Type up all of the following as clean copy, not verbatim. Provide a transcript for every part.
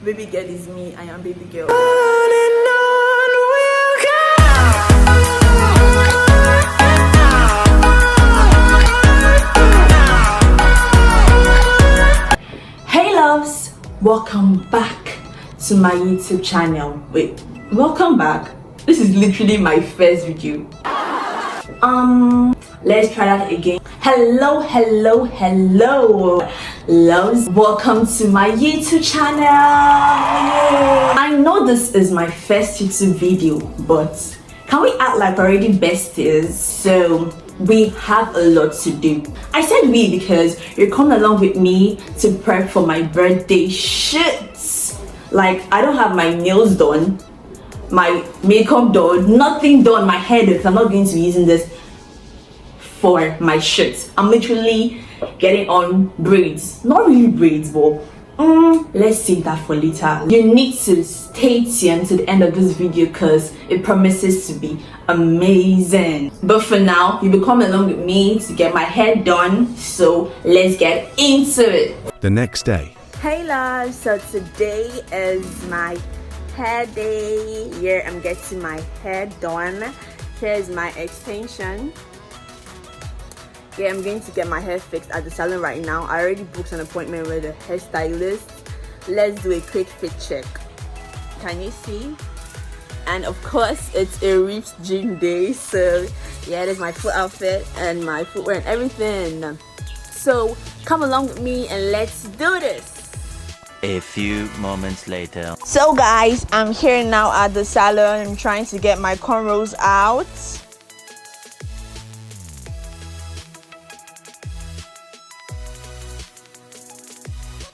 Baby girl is me. I am baby girl. Hey loves, welcome back to my YouTube channel. Wait, welcome back. This is literally my first video. Let's try that again. Hello loves, welcome to my YouTube channel. I know this is my first YouTube video, but can we act like already besties? So we have a lot to do. I said we because you're coming along with me to prep for my birthday shoot. Like, I don't have my nails done, my makeup done, nothing done, my hair done, because I'm not going to be using this for my shoot. I'm literally getting on braids. Not really braids, but let's save that for later. You need to stay tuned to the end of this video because it promises to be amazing. But for now, you'll be coming along with me to get my hair done, so let's get into it. The next day. Hey loves, so today is my hair day. Here I'm getting my hair done. Here's my extension. Yeah, I'm going to get my hair fixed at the salon right now. I already booked an appointment with a hairstylist. Let's do a quick fit check. Can you see? And of course, it's a ripped gym day. So yeah, there's my full outfit and my footwear and everything. So come along with me and let's do this. A few moments later. So guys, I'm here now at the salon. I'm trying to get my cornrows out.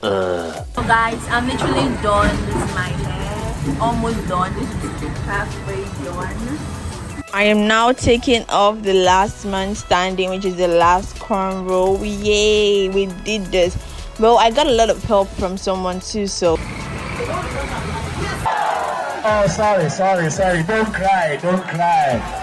So guys, I'm literally done. This is my hair, almost done. This is halfway done. I am now taking off the last man standing, which is the last cornrow. Yay, we did this. Well, I got a lot of help from someone too, so. Oh, sorry, don't cry.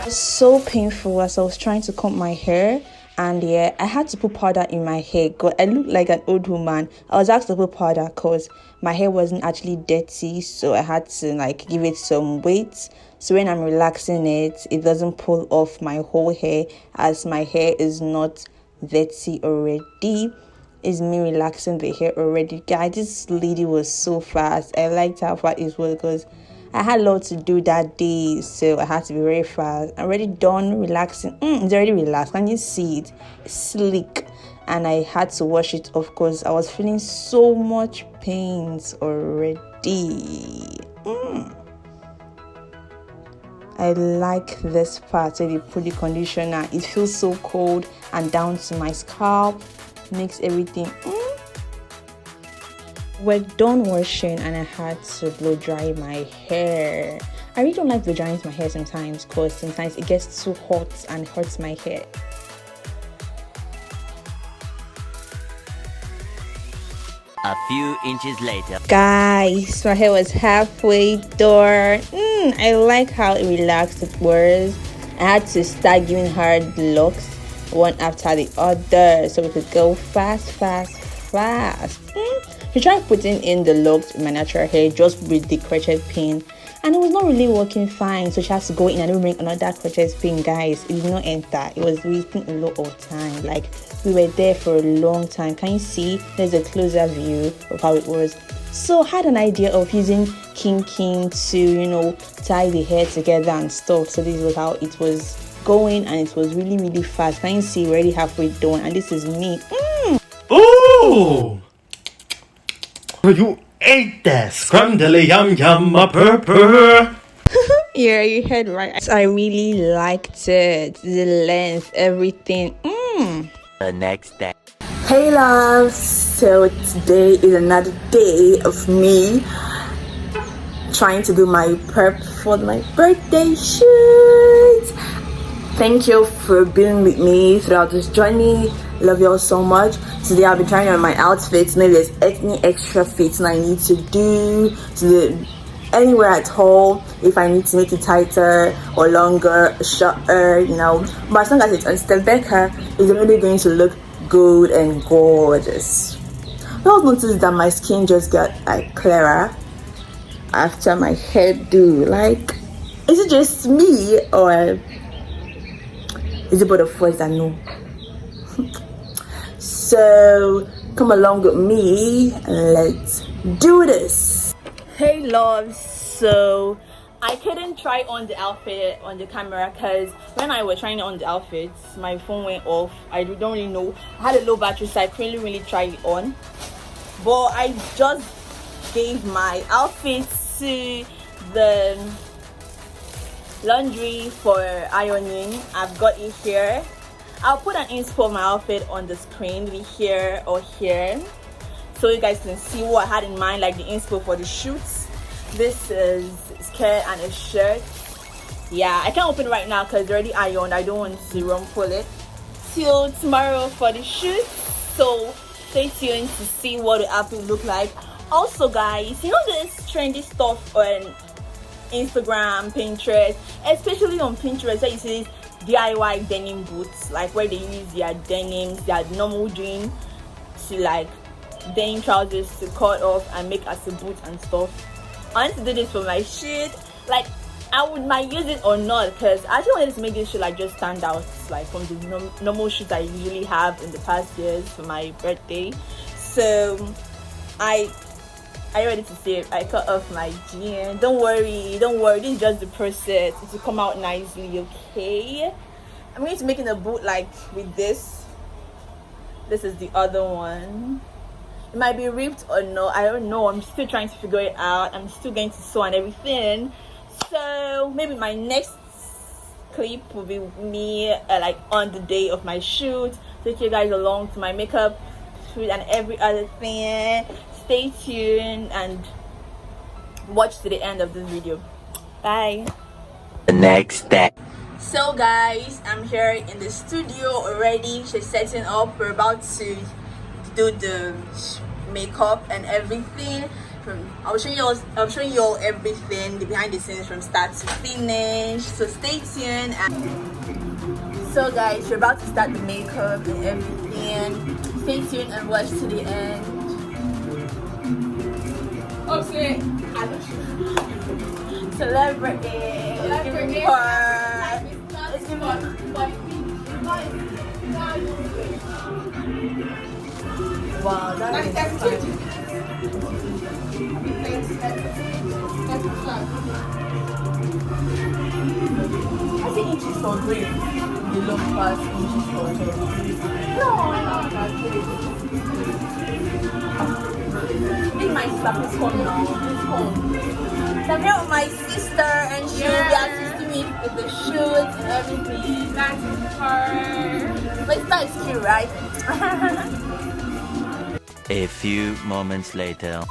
It was so painful as I was trying to comb my hair. And yeah, I had to put powder in my hair. God, I looked like an old woman. I was asked to put powder because my hair wasn't actually dirty, so I had to like give it some weight. So when I'm relaxing it, it doesn't pull off my whole hair, as my hair is not dirty already. It's me relaxing the hair already. Guys, this lady was so fast. I liked how fast it was because I had a lot to do that day, so I had to be very fast. I'm already done relaxing. It's already relaxed. Can you see it? It's sleek. And I had to wash it off because I was feeling so much pains already. I like this part where they put the conditioner. It feels so cold and down to my scalp. Makes everything We're done washing and I had to blow dry my hair. I really don't like blow drying my hair sometimes because sometimes it gets too hot and hurts my hair. A few inches later. Guys, my hair was halfway done. I like how relaxed it was. I had to start giving her the locks one after the other so we could go fast. I tried putting in the locks in my natural hair just with the crochet pin, and it was not really working fine, so she has to go in and bring another crochet pin. Guys, it did not enter. It was wasting a lot of time. Like, we were there for a long time. Can you see? There's a closer view of how it was. So I had an idea of using king to, tie the hair together and stuff. So this was how it was going, and it was really fast. Can you see? We're already halfway done, and this is me. Oh! You ate that scrundly yum a purr. Yeah, you heard right. I really liked it. The length, everything. The next day. Hey loves, so today is another day of me trying to do my prep for my birthday shoot. Thank you for being with me throughout this journey. Love you all so much. Today I'll be trying on my outfits. Maybe there's any extra fitting I need to do anywhere at home, if I need to make it tighter or longer, shorter, but as long as it's on step backer, it's really going to look good and gorgeous. I also noticed that my skin just got clearer. after my hairdo. Like, is it just me or is it both of us? I know. So come along with me and let's do this. Hey loves, so I couldn't try on the outfit on the camera because when I was trying on the outfits, my phone went off. I don't really know. I had a low battery, so I couldn't really try it on. But I just gave my outfit to the laundry for ironing. I've got it here. I'll put an inspo of my outfit on the screen, maybe here or here, so you guys can see what I had in mind, like the inspo for the shoots. This is a skirt and a shirt. Yeah, I can't open it right now because it's already ironed. I don't want to rumple it till tomorrow for the shoot. So stay tuned to see what the outfit look like. Also guys, you know this trendy stuff on Instagram, Pinterest, especially on Pinterest, where you see this DIY denim boots, like where they use their denims, their normal jeans to like denim trousers to cut off and make as a boot and stuff. I want to do this for my shoot. Like, I might use it or not, because I actually wanted to make this shoot like just stand out, like from the normal shoots I usually have in the past years for my birthday. So are you ready to see it? I cut off my jean. Don't worry, this is just the process. It will come out nicely, okay? I'm going to make a boot like with this. This is the other one. It might be ripped or no, I don't know. I'm still trying to figure it out. I'm still going to sew and everything. So maybe my next clip will be me like on the day of my shoot. Take you guys along to my makeup shoot and every other thing. Stay tuned and watch to the end of this video. Bye. The next day. So guys, I'm here in the studio already. She's setting up. We're about to do the makeup and everything. I'm showing you all everything, the behind the scenes from start to finish. So stay tuned. So guys, we're about to start the makeup and everything. Stay tuned and watch to the end. Okay. Celebrity. Wow, that is fun. I think inches for green. You look past inches for green. No, not I think my stuff is home now. It's home. So I'm here with my sister and she will be assisting me with the shoots and everything. That's her. But it's nice cute, right? A few moments later.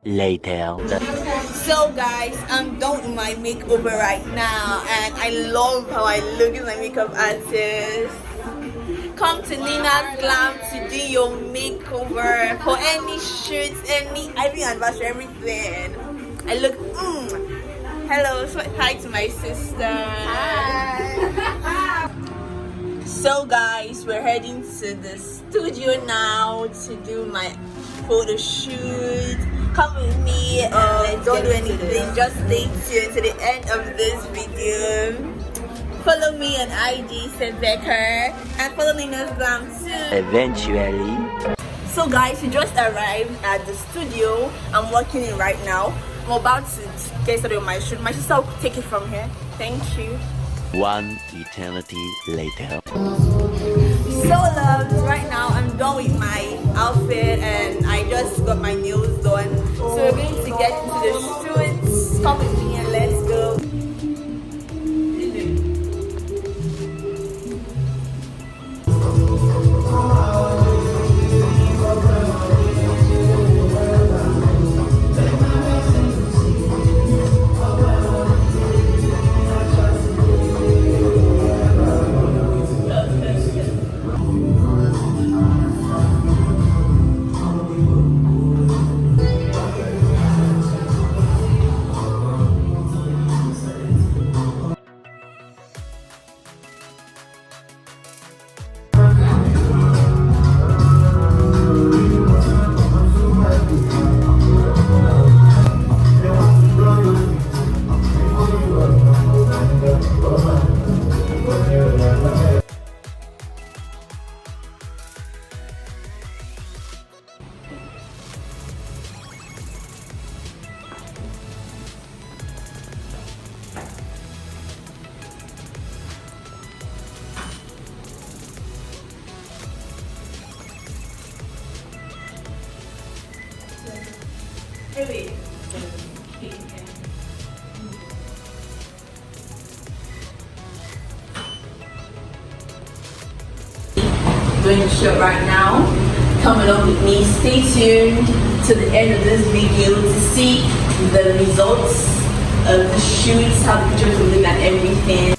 Later. So guys, I'm done with my makeover right now and I love how I look as my makeup artist. Come to Nina's Glam to do your makeover for any shoots, any anniversary, everything. I look hello, so hi to my sister. Hi. So guys, we're heading to the studio now to do my photo shoot. Come with me and don't do anything, just stay tuned to the end of this video. Follow me on IG, Becker, and follow Nina's Glam too. Eventually. So guys, we just arrived at the studio. I'm working in right now. I'm about to get started with my shoot. My sister will take it from here. Thank you. One eternity later. So loves, right now I'm done with my outfit and I just got my nails done. So we're going to get into the shoots. Come with me and let's go. doing the shoot right now. Come along with me, stay tuned to the end of this video to see the results of the shoots, how the pictures will look and everything.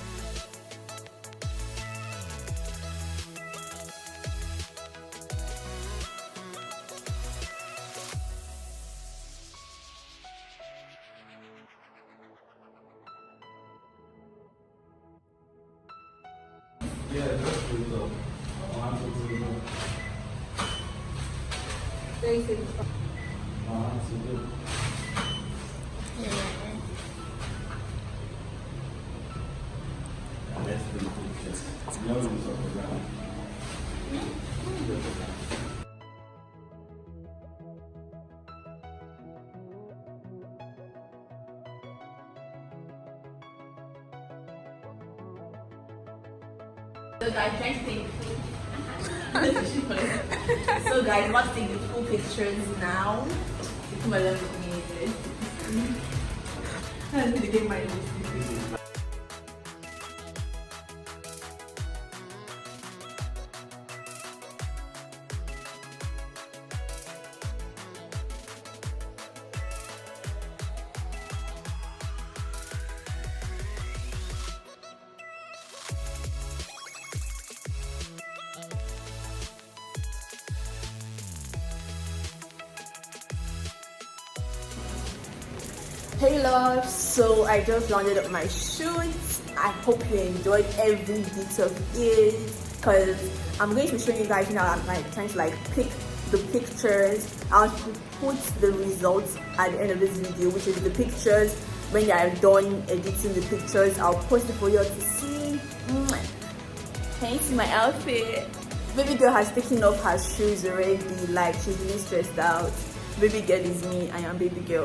Yeah, that's true though. So guys, so guys, let's take the full pictures now. Come along with me. I'm gonna get my lipstick. Hey loves, so I just rounded up my shoot. I hope you enjoyed every bit of it, because I'm going to show you guys now. I'm like trying to pick the pictures. I'll put the results at the end of this video, which is the pictures when I have done editing the pictures. I'll post it for you to see. Can you see my outfit? Baby girl has taken off her shoes already, like she's really stressed out. Baby girl is me, I am baby girl.